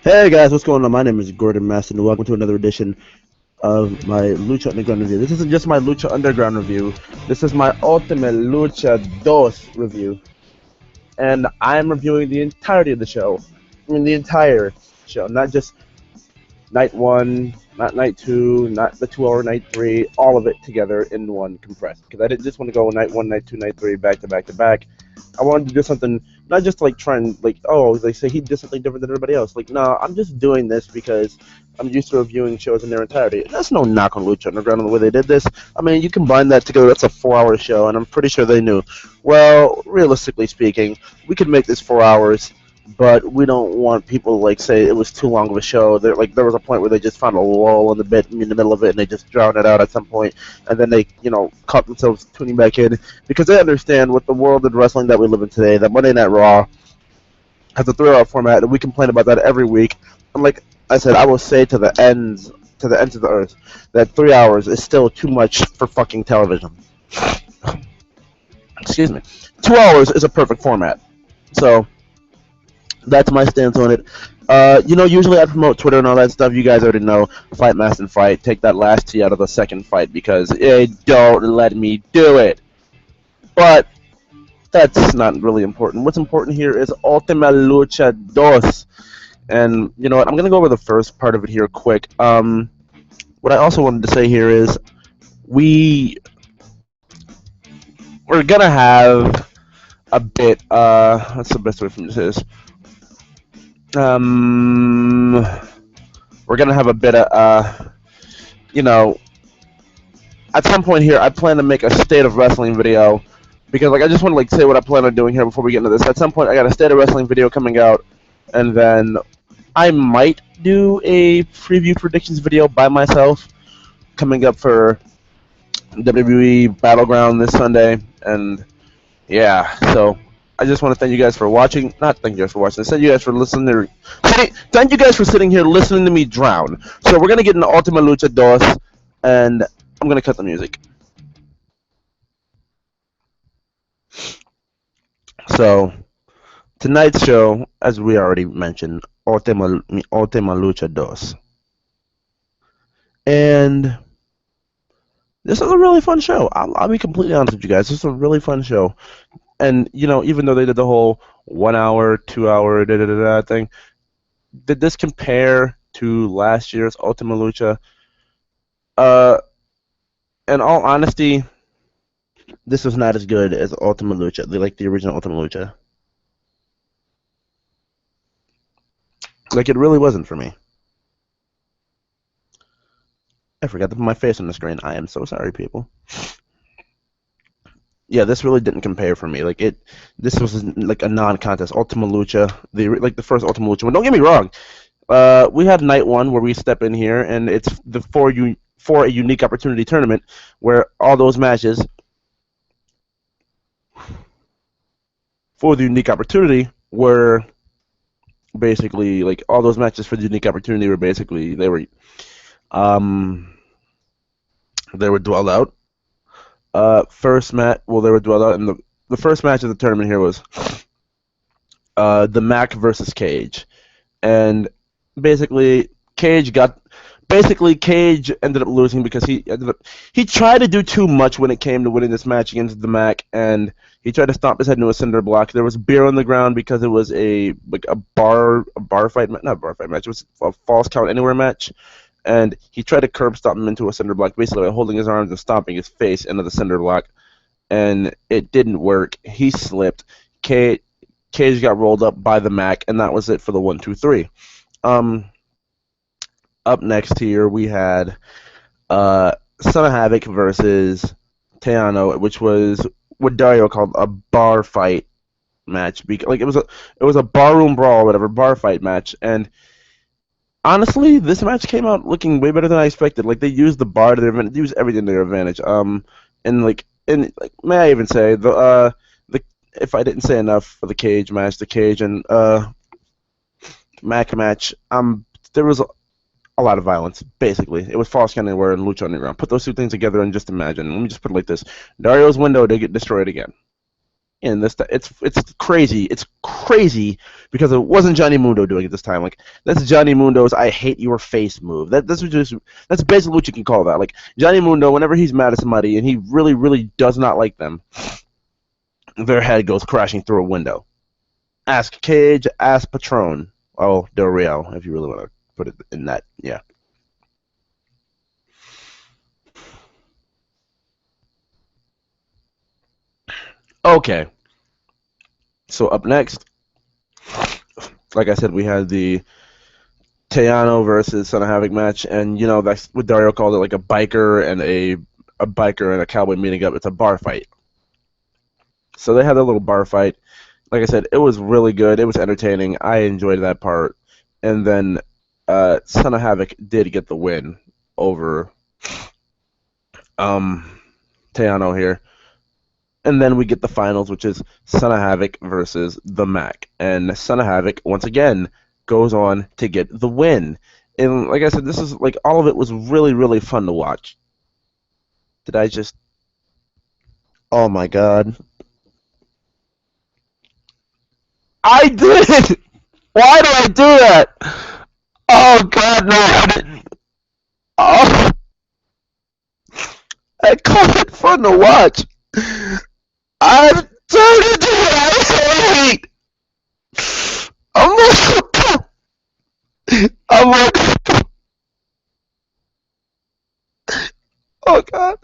Hey guys, what's going on? My name is Gordon Masson, and welcome to another edition of my Lucha Underground review. This isn't just my Lucha Underground review. This is my Ultimate Lucha 2 review, and I'm reviewing the entirety of the show. I mean, the entire show, not just night one, not night two, not the 2 hour night three, all of it together in one compressed. Because I didn't just want to go night one, night two, night three, back to back to back. I wanted to do something, not just like try and like, oh, they say he did something different than everybody else. Like, no, I'm just doing this because I'm used to reviewing shows in their entirety. That's no knock on Lucha Underground on the way they did this. I mean, you combine that together, that's a 4 hour show, and I'm pretty sure they knew. Well, realistically speaking, we could make this 4 hours, but we don't want people to like say it was too long of a show. There was a point where they just found a lull in the middle of it, and they just drowned it out at some point, and then they caught themselves tuning back in because they understand with the world of wrestling that we live in today that Monday Night Raw has a 3 hour format, and we complain about that every week. I'm like I said, I will say to the ends of the earth that 3 hours is still too much for fucking television. Excuse me. 2 hours is a perfect format. So that's my stance on it. Usually I promote Twitter and all that stuff. You guys already know. Fight, mass, and fight. Take that last T out of the second fight because they don't let me do it. But that's not really important. What's important here is Ultima Lucha 2. And you know what? I'm going to go over the first part of it here quick. What I also wanted to say here is we we're going to have a bit, what's the best way for me to say this? Um, we're going to have a bit of, you know, at some point here, I plan to make a state of wrestling video because, like, I just want to like say what I plan on doing here before we get into this. At some point, I got a state of wrestling video coming out, and then I might do a preview predictions video by myself coming up for WWE Battleground this Sunday, and yeah, so. I just want to thank you guys for watching. Not thank you guys for watching. Thank you guys for listening. Thank you guys for sitting here listening to me drown. So we're gonna get into Ultima Lucha 2, and I'm gonna cut the music. So tonight's show, as we already mentioned, Ultima Lucha 2, and this is a really fun show. I'll be completely honest with you guys. This is a really fun show, and even though they did the whole 1 hour, 2 hour, da da da da thing, did this compare to last year's Ultima Lucha? Uh, in all honesty, this was not as good as Ultima Lucha, the original Ultima Lucha. Like it really wasn't for me. I forgot to put my face on the screen. I am so sorry, people. Yeah, this really didn't compare for me. This was like a non-contest. Ultima Lucha, the first Ultima Lucha one. Don't get me wrong. We had night one where we step in here, and it's for a unique opportunity tournament where all those matches for the unique opportunity were basically like all those matches for the unique opportunity were basically um they were dwelled out. First match, well, they were dwelled out, and the first match of the tournament here was the Mac versus Cage, and basically Cage ended up losing because he tried to do too much when it came to winning this match against the Mac, and he tried to stomp his head into a cinder block. There was beer on the ground because it was a bar fight, not a bar fight match. It was a false count anywhere match, and he tried to curb stomp him into a cinder block, basically by holding his arms and stomping his face into the cinder block, and it didn't work. He slipped. Cage got rolled up by the Mac, and that was it for the 1, 2, 3. Up next here we had Son of Havoc versus Teano, which was what Dario called a bar fight match. Like it was a barroom brawl, whatever, bar fight match. And honestly, this match came out looking way better than I expected. Like they used the bar to their advantage, used everything to their advantage. And may I even say the if I didn't say enough for the cage match, the cage and Mac match, there was a lot of violence. Basically, it was false count anywhere and Lucha Underground. Put those two things together and just imagine. Let me just put it like this: Dario's window did get destroyed again. And this it's crazy. It's crazy because it wasn't Johnny Mundo doing it this time. Like that's Johnny Mundo's "I hate your face" move. That's basically what you can call that. Like Johnny Mundo, whenever he's mad at somebody and he really really does not like them, their head goes crashing through a window. Ask Cage, ask Patron. Oh, Del Rio, if you really want to put it in that, yeah. Okay, so up next, like I said, we had the Teano versus Son of Havoc match, and that's what Dario called it, like a biker and a cowboy meeting up. It's a bar fight. So they had a little bar fight. Like I said, it was really good. It was entertaining. I enjoyed that part. And then Son of Havoc did get the win over Teano here. And then we get the finals, which is Son of Havoc versus the Mac. And Son of Havoc, once again, goes on to get the win. And like I said, this is like all of it was really, really fun to watch. Did I just... Oh my god. I did! Why do I do that? Oh god, no, I didn't. Oh, I call it fun to watch. I'm turned into what I hate. I'm like, I'm like, oh god.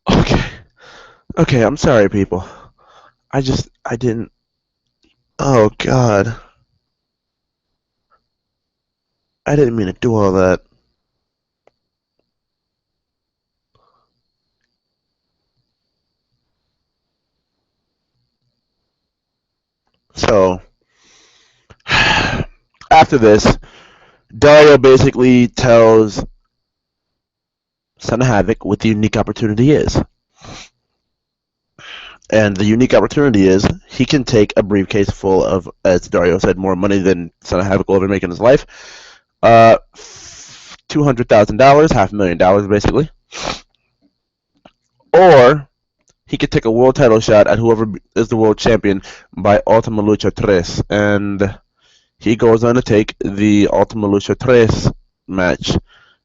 Okay, okay, I'm sorry, people. I didn't. Oh god, I didn't mean to do all that. So, after this, Dario basically tells Son of Havoc what the unique opportunity is. And the unique opportunity is he can take a briefcase full of, as Dario said, more money than Son of Havoc will ever make in his life. $200,000, $500,000 basically. Or he could take a world title shot at whoever is the world champion by Ultima Lucha 3. And he goes on to take the Ultima Lucha 3 match.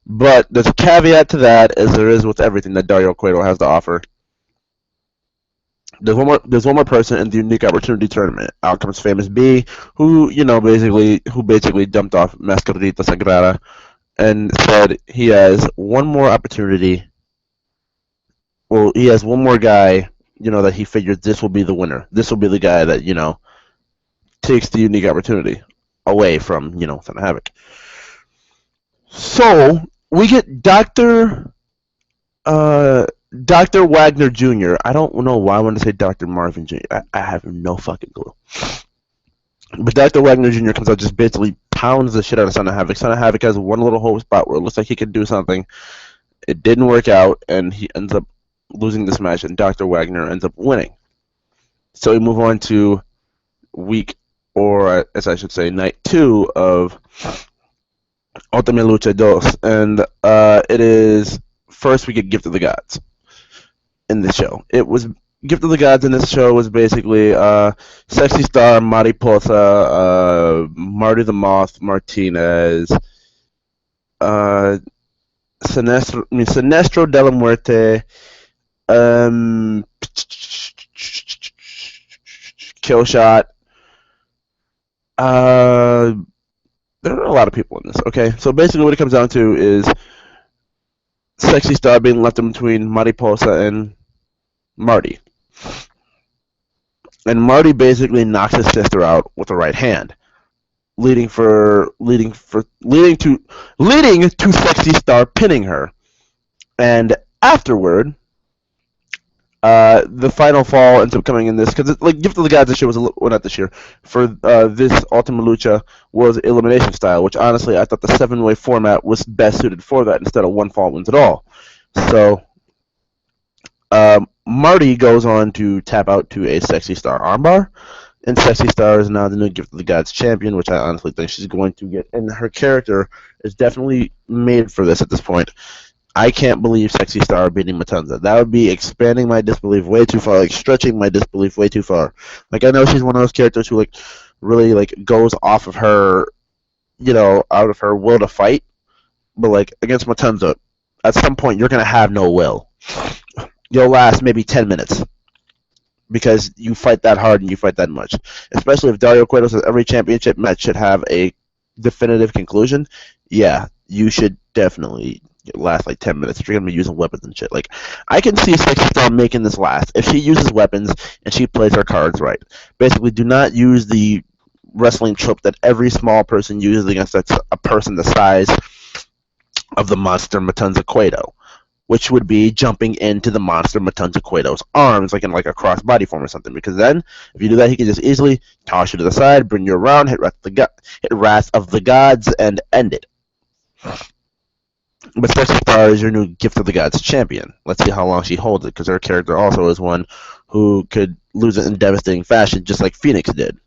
But there's a caveat to that, as there is with everything that Dario Cueto has to offer. There's one more person in the unique opportunity tournament. Out comes Famous B, who basically dumped off Mascarita Sagrada and said he has one more opportunity. Well, he has one more guy, that he figures this will be the winner. This will be the guy that, takes the unique opportunity away from, Son of Havoc. So we get Dr. Wagner Jr. I don't know why I want to say Dr. Marvin Jr. I have no fucking clue. But Dr. Wagner Jr. comes out, just basically pounds the shit out of Son of Havoc. Son of Havoc has one little hope spot where it looks like he can do something. It didn't work out, and he ends up losing this match, and Dr. Wagner ends up winning. So we move on to week, or as I should say, night 2 of Ultima Lucha 2. And it is, first we get Gift of the Gods in this show. It was Gift of the Gods in this show was basically Sexy Star, Mariposa, Marty the Moth, Martinez, Sinestro de la Muerte, Killshot. There are a lot of people in this. Okay, so basically what it comes down to is Sexy Star being left in between Mariposa and Marty. And Marty basically knocks his sister out with the right hand, leading to Sexy Star pinning her. And afterward, the final fall ends up coming in this, because like Gift of the Gods this year was not this year, for this Ultima Lucha was elimination style, which honestly I thought the 7-way format was best suited for that instead of one fall wins it all. So Marty goes on to tap out to a Sexy Star armbar, and Sexy Star is now the new Gift of the Gods champion, which I honestly think she's going to get, and her character is definitely made for this at this point. I can't believe Sexy Star beating Matanza. That would be expanding my disbelief way too far, like stretching my disbelief way too far. Like I know she's one of those characters who like really like goes off of her, out of her will to fight, but like against Matanza, at some point you're gonna have no will. You'll last maybe 10 minutes because you fight that hard and you fight that much. Especially if Dario Cueto says every championship match should have a definitive conclusion. Yeah, you should definitely last like 10 minutes if you're gonna be using weapons and shit. Like, I can see Sexy Star making this last if she uses weapons and she plays her cards right. Basically, do not use the wrestling trope that every small person uses against a person the size of the monster Matanza Cueto, which would be jumping into the monster Matanza Cueto's arms, like in like a cross body form or something. Because then, if you do that, he can just easily toss you to the side, bring you around, hit Wrath of the Gods, and end it. But Sexy Star is your new Gift of the Gods champion. Let's see how long she holds it, because her character also is one who could lose it in devastating fashion, just like Phoenix did.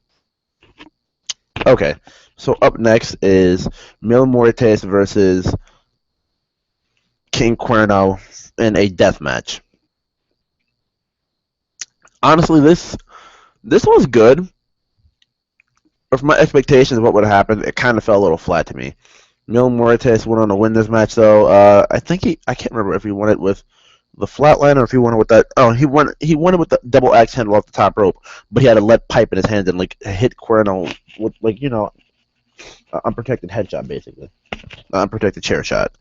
Okay, so up next is Mil Muertes versus King Cuerno in a death match. Honestly, this was good. If my expectations of what would have happened, it kind of fell a little flat to me. Mil Muertes went on to win this match, though. I think I can't remember if he won it with the flatline or if he won it with that. Oh, he won it with the double axe handle off the top rope, but he had a lead pipe in his hand and like hit Cuerno with like an unprotected headshot, basically, unprotected chair shot.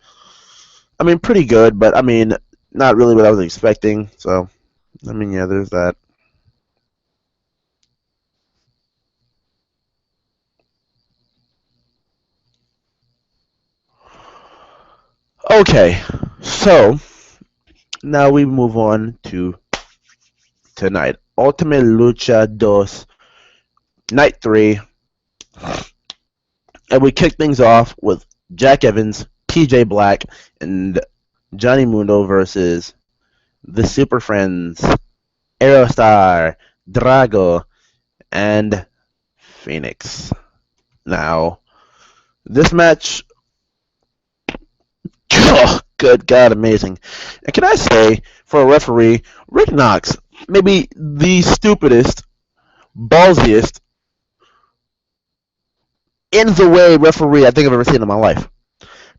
I mean, pretty good, but I mean, not really what I was expecting. So, I mean, yeah, there's that. Okay, so now we move on to tonight. Ultimate Lucha 2, Night 3. And we kick things off with Jack Evans, PJ Black, and Johnny Mundo versus the Super Friends, Aerostar, Drago, and Phoenix. Now, this match, oh, good God, amazing. And can I say, for a referee, Rick Knox, maybe the stupidest, ballsiest, in the way referee I think I've ever seen in my life.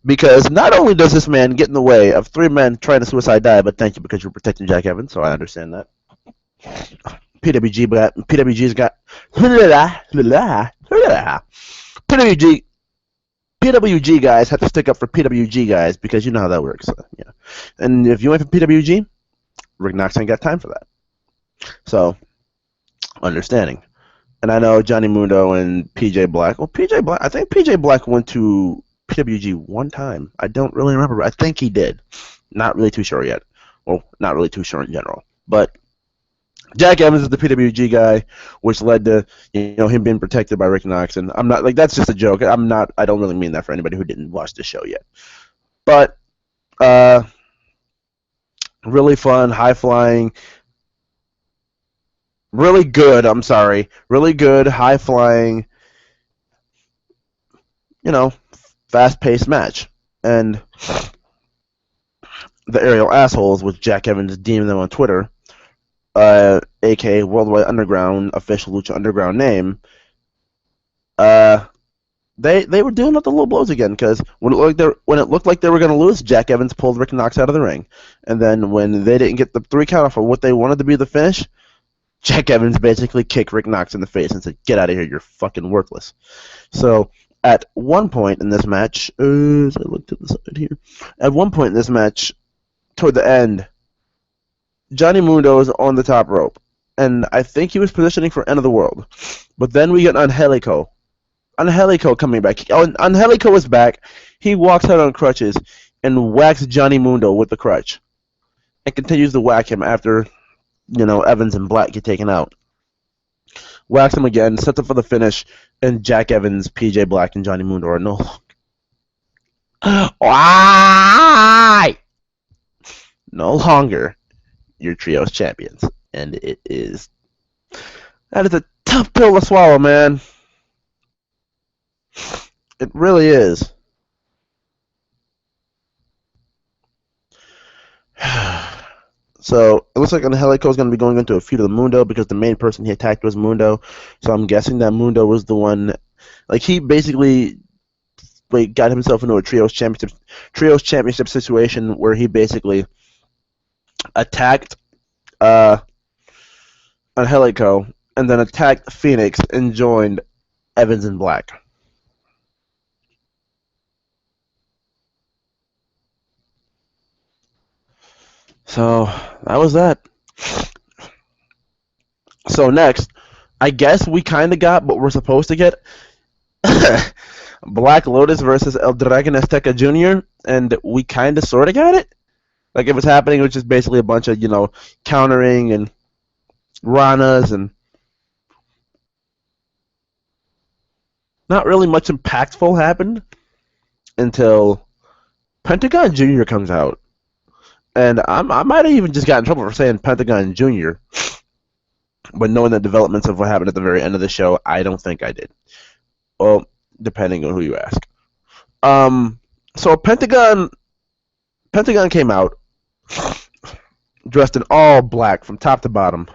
Because not only does this man get in the way of 3 men trying to suicide dive, but thank you because you're protecting Jack Evans, so I understand that. PWG's got PWG guys have to stick up for PWG guys because you know how that works. So, yeah. And if you went for PWG, Rick Knox ain't got time for that. So, understanding. And I know Johnny Mundo and PJ Black. Well, I think PJ Black went to PWG one time. I don't really remember. I think he did. Not really too sure yet. Well, not really too sure in general. But Jack Evans is the PWG guy, which led to him being protected by Rick Knox. And I'm not like that's just a joke. I don't really mean that for anybody who didn't watch the show yet. But really fun, high flying. Really good, high flying, fast paced match. And the aerial assholes, which Jack Evans deemed them on Twitter, aka Worldwide Underground, official Lucha Underground name, they were dealing with the low blows again, because when it looked like they were going to lose, Jack Evans pulled Rick Knox out of the ring. And then when they didn't get the 3 count off of what they wanted to be the finish, Jack Evans basically kicked Rick Knox in the face and said, "Get out of here, you're fucking worthless." So, at one point in this match, as I look to the side here, at one point in this match, toward the end, Johnny Mundo is on the top rope, and I think he was positioning for End of the World. But then we get Angelico coming back. Angelico is back. He walks out on crutches and whacks Johnny Mundo with the crutch, and continues to whack him after Evans and Black get taken out. Whacks him again, sets up for the finish, and Jack Evans, PJ Black, and Johnny Mundo are no longer your trio's champions. And that is a tough pill to swallow, man. It really is. So it looks like Angelico is going to be going into a feud of the Mundo because the main person he attacked was Mundo. So I'm guessing that Mundo was the one. Like he basically like got himself into a trios championship situation where he basically attacked uh Angelico and then attacked Phoenix and joined Evans and Black. So that was that. So next, I guess we kind of got what we're supposed to get. Black Lotus versus El Dragon Azteca Jr. and we kind of sort of got it. Like it was happening, it was just basically a bunch of countering and ranas and not really much impactful happened until Pentagon Jr. comes out. And I might have even just got in trouble for saying Pentagon Jr. But knowing the developments of what happened at the very end of the show, I don't think I did. Well, depending on who you ask. So Pentagon came out dressed in all black from top to bottom.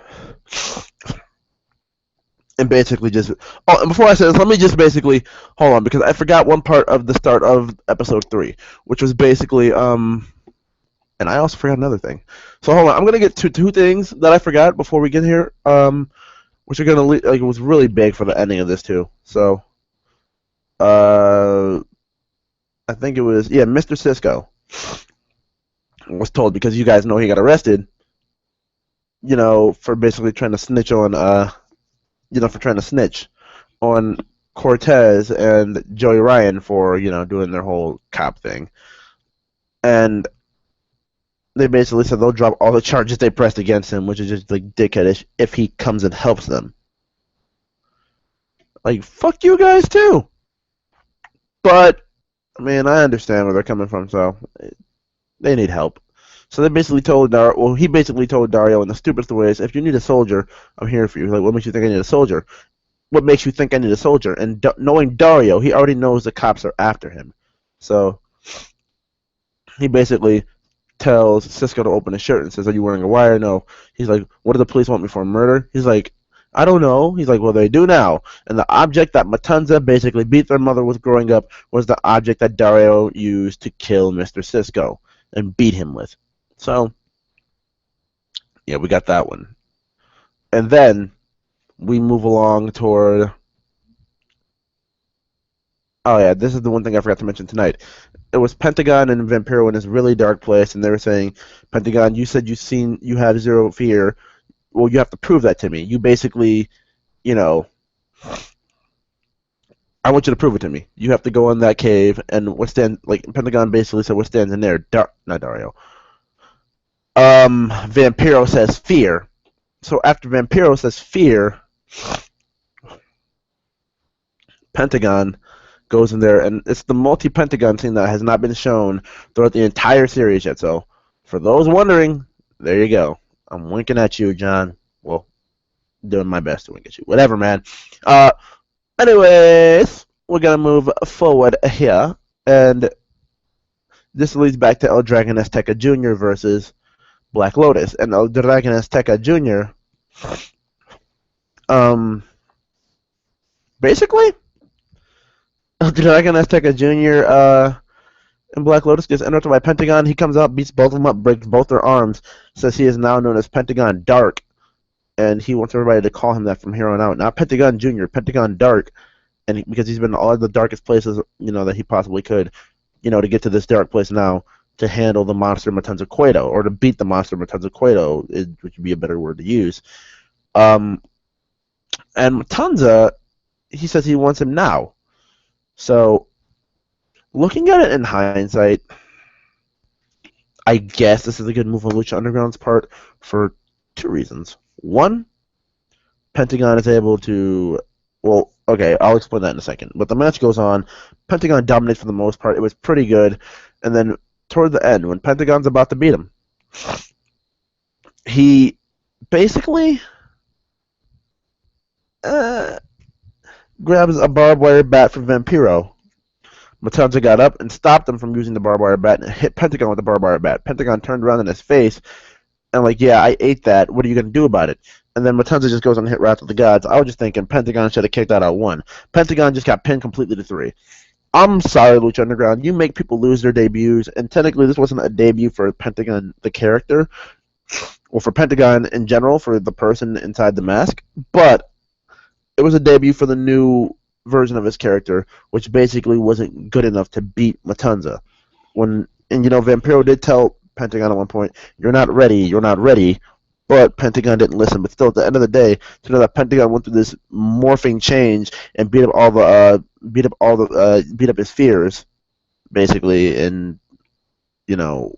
And basically just and before I say this, let me just basically hold on because I forgot one part of the start of episode 3, which was basically and I also forgot another thing. So hold on, I'm gonna get to two things that I forgot before we get here, which are gonna it was really big for the ending of this too. So, I think it was Mr. Cisco was told because you guys know he got arrested, for basically trying to snitch on for trying to snitch on Cortez and Joey Ryan for doing their whole cop thing, and they basically said they'll drop all the charges they pressed against him, which is just like dickheadish if he comes and helps them. Like, fuck you guys too. But, I mean, I understand where they're coming from, so they need help. So they basically told Dario, he basically told Dario in the stupidest of ways, if you need a soldier, I'm here for you. Like, what makes you think I need a soldier? What makes you think I need a soldier? And knowing Dario, he already knows the cops are after him. So, he basically tells Cisco to open his shirt and says, are you wearing a wire? No. He's like, what do the police want me for, murder? He's like, I don't know. He's like, well, they do now. And the object that Matanza basically beat their mother with growing up was the object that Dario used to kill Mr. Cisco and beat him with. So, yeah, we got that one. And then we move along toward... Oh, yeah, this is the one thing I forgot to mention tonight. It was Pentagon and Vampiro in this really dark place, and they were saying, Pentagon, you said you have zero fear. Well, you have to prove that to me. You basically, I want you to prove it to me. You have to go in that cave and withstand, like, Pentagon basically said, what stands in there? Not Dario. Vampiro says fear. So after Vampiro says fear, Pentagon goes in there, and it's the multi-Pentagon scene that has not been shown throughout the entire series yet. So, for those wondering, there you go. I'm winking at you, John. Well, doing my best to wink at you. Whatever, man. Anyways, we're gonna move forward here, and this leads back to El Dragon Azteca Jr. versus Black Lotus, and El Dragon Azteca Jr. Basically. Dragon Azteca Jr. And Black Lotus gets interrupted by Pentagon. He comes out, beats both of them up, breaks both their arms, says he is now known as Pentagon Dark, and he wants everybody to call him that from here on out. Not Pentagon Jr., Pentagon Dark, and because he's been in all the darkest places, that he possibly could, to get to this dark place now to handle the monster Matanza Cueto, or to beat the monster Matanza Cueto, which would be a better word to use. And Matanza, he says he wants him now. So, looking at it in hindsight, I guess this is a good move on Lucha Underground's part for two reasons. One, Pentagon is able to... Well, okay, I'll explain that in a second. But the match goes on. Pentagon dominates for the most part. It was pretty good. And then, toward the end, when Pentagon's about to beat him, he basically... grabs a barbed wire bat from Vampiro, Matanza got up and stopped him from using the barbed wire bat and hit Pentagon with the barbed wire bat. Pentagon turned around in his face and like, yeah, I ate that. What are you gonna do about it? And then Matanza just goes on to hit Wrath of the Gods. I was just thinking Pentagon should have kicked that out 1. Pentagon just got pinned completely to 3. I'm sorry, Lucha Underground. You make people lose their debuts, and technically this wasn't a debut for Pentagon the character, or for Pentagon in general, for the person inside the mask, but it was a debut for the new version of his character, which basically wasn't good enough to beat Matanza. And Vampiro did tell Pentagon at one point, "You're not ready," but Pentagon didn't listen. But still, at the end of the day, to know that Pentagon went through this morphing change and beat up his fears, basically, and to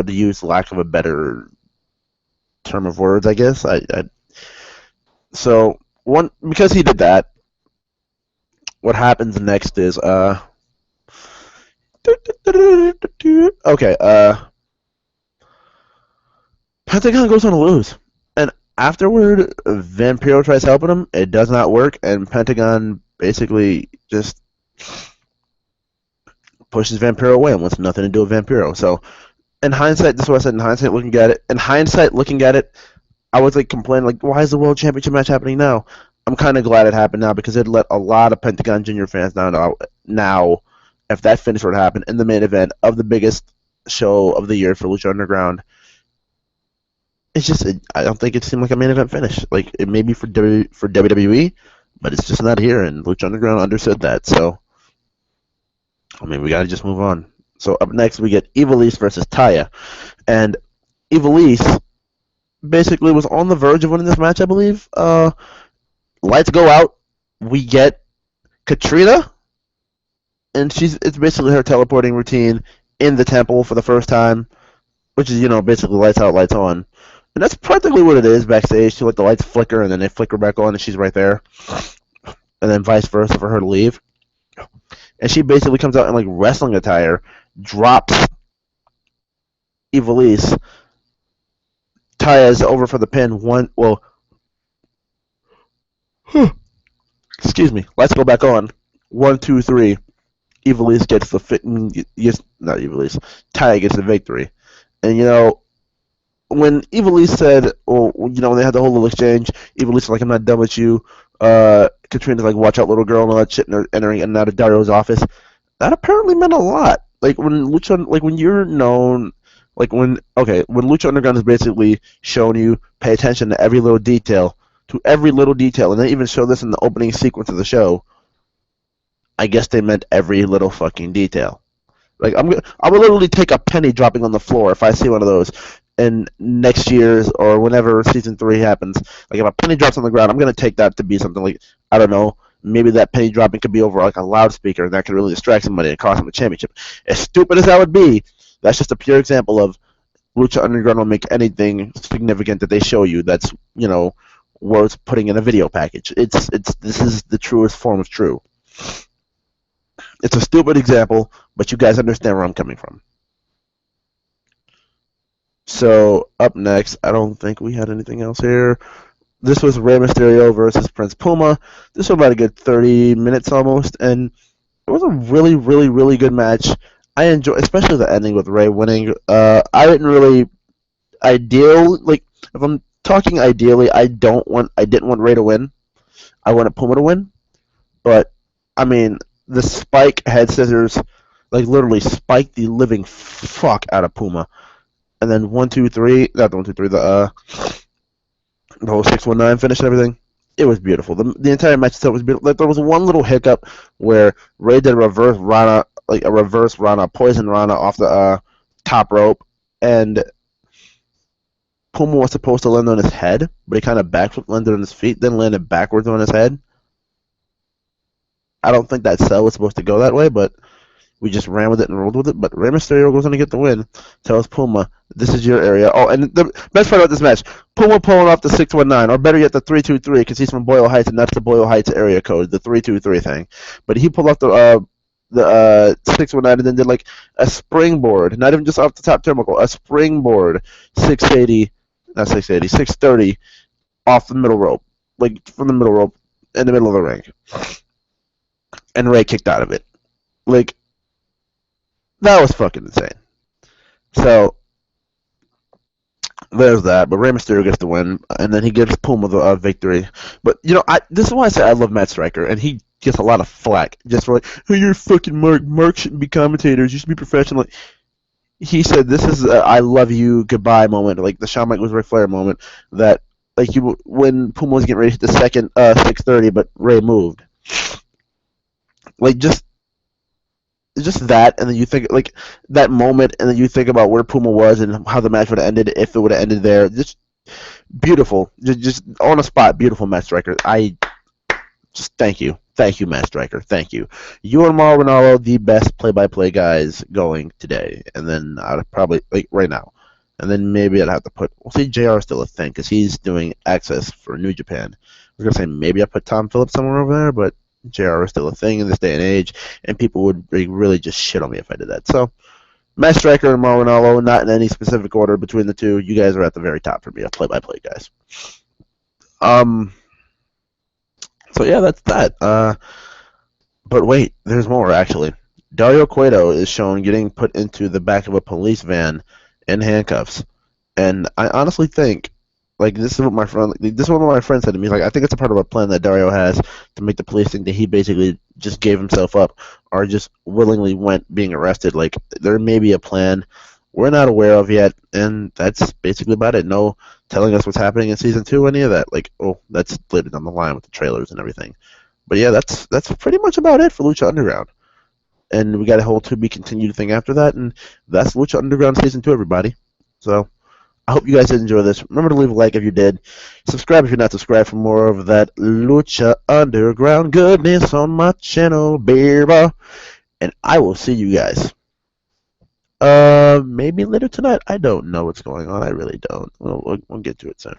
use lack of a better term of words, I guess. So because he did that, what happens next is okay, Pentagon goes on to lose. And afterward, Vampiro tries helping him. It does not work, and Pentagon basically just pushes Vampiro away and wants nothing to do with Vampiro. So, in hindsight, this is what I said. In hindsight, looking at it, I was like complaining, like, why is the World Championship match happening now? I'm kind of glad it happened now because it let a lot of Pentagon Junior fans down. Now, if that finish were to happen in the main event of the biggest show of the year for Lucha Underground, I don't think it seemed like a main event finish. Like, it may be for WWE, but it's just not here, and Lucha Underground understood that. So, I mean, we got to just move on. So, up next, we get Ivelisse versus Taya. And Ivelisse basically was on the verge of winning this match, I believe. Lights go out. We get Katrina, and it's basically her teleporting routine in the temple for the first time, which is, basically lights out, lights on. And that's practically what it is backstage. She let the lights flicker, and then they flicker back on, and she's right there. And then vice versa for her to leave. And she basically comes out in like wrestling attire, drops Ivelisse. Taya's over for the pin. Excuse me. Let's go back on. 1, 2, 3. Ivelisse gets the fit. Yes, not Ivelisse. Taya gets the victory. And when Ivelisse said, when they had the whole little exchange, Ivelisse was like, "I'm not done with you." Katrina's like, "Watch out, little girl," and all that shit, and they're entering in and out of Dario's office. That apparently meant a lot. Like when you're known, when Lucha Underground is basically showing you pay attention to every little detail, and they even show this in the opening sequence of the show. I guess they meant every little fucking detail. Like I would literally take a penny dropping on the floor if I see one of those. And next year's or whenever season 3 happens, like if a penny drops on the ground, I'm gonna take that to be something like, I don't know, maybe that penny dropping could be over like a loudspeaker, and that could really distract somebody and cost them a championship. As stupid as that would be, that's just a pure example of Lucha Underground will make anything significant that they show you that's worth putting in a video package. This is the truest form of true. It's a stupid example, but you guys understand where I'm coming from. So, up next, I don't think we had anything else here. This was Rey Mysterio versus Prince Puma. This was about a good 30 minutes almost, and it was a really, really, really good match. I enjoyed, especially the ending with Rey winning. I didn't really if I'm talking ideally, I didn't want Rey to win. I wanted Puma to win, but I mean, the spike head scissors, like literally spiked the living fuck out of Puma. And then 1, 2, 3, not the 1, 2, 3, the whole 619 finish and everything. It was beautiful. The entire match itself was beautiful. Like, there was one little hiccup where Rey did a reverse Rana, poison Rana off the top rope, and Puma was supposed to land on his head, but he kind of backflipped, landed on his feet, then landed backwards on his head. I don't think that cell was supposed to go that way, but we just ran with it and rolled with it. But Rey Mysterio goes on to get the win. Tells Puma, "This is your area." Oh, and the best part about this match, Puma pulling off the 619, or better yet, the 323, because he's from Boyle Heights, and that's the Boyle Heights area code, the 323 thing. But he pulled off the 619 and then did like a springboard, not even just off the top turnbuckle, a springboard 630 off the middle rope, like from the middle rope in the middle of the ring. And Rey kicked out of it. Like, That was fucking insane. So there's that. But Rey Mysterio gets the win, and then he gives Puma the victory. But this is why I say I love Matt Striker, and he gets a lot of flack just for like, oh, you're fucking Mark. Mark shouldn't be commentators. You should be professional. He said this is a I love you goodbye moment, like the Shawn Michaels Ric Flair moment. That like you when Puma was getting ready to hit the second 630, but Ray moved. Like just that, and then you think like that moment, and then you think about where Puma was and how the match would have ended if it would have ended there. Just beautiful, just on the spot, beautiful match record. I just thank you, Matt Striker, thank you. You and Mauro Ranallo, the best play-by-play guys going today, and then I'd probably like right now, and then maybe I'd have to put. Well, see, JR is still a thing because he's doing access for New Japan. I was gonna say maybe I put Tom Phillips somewhere over there, but JR is still a thing in this day and age, and people would really just shit on me if I did that. So, Matt Striker and Mauro Ranallo, not in any specific order between the two. You guys are at the very top for me, of play-by-play guys. Um. So yeah, that's that. But wait, there's more actually. Dario Cueto is shown getting put into the back of a police van in handcuffs, and I honestly think, like, this is what one of my friends said to me. Like, I think it's a part of a plan that Dario has to make the police think that he basically just gave himself up or just willingly went being arrested. Like, there may be a plan we're not aware of yet, and that's basically about it. No telling us what's happening in season 2, any of that. Like, oh, that's later down the line with the trailers and everything. But yeah, that's pretty much about it for Lucha Underground. And we got a whole to be continued thing after that, and that's Lucha Underground season 2, everybody. So I hope you guys did enjoy this. Remember to leave a like if you did. Subscribe if you're not subscribed for more of that Lucha Underground goodness on my channel, baby. And I will see you guys. Maybe later tonight. I don't know what's going on. I really don't. We'll get to it soon.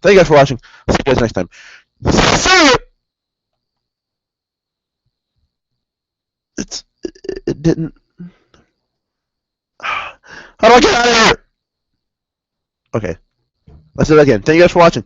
Thank you guys for watching. See you guys next time. See you! It didn't. How do I get out of here? Okay. Let's do it again. Thank you guys for watching.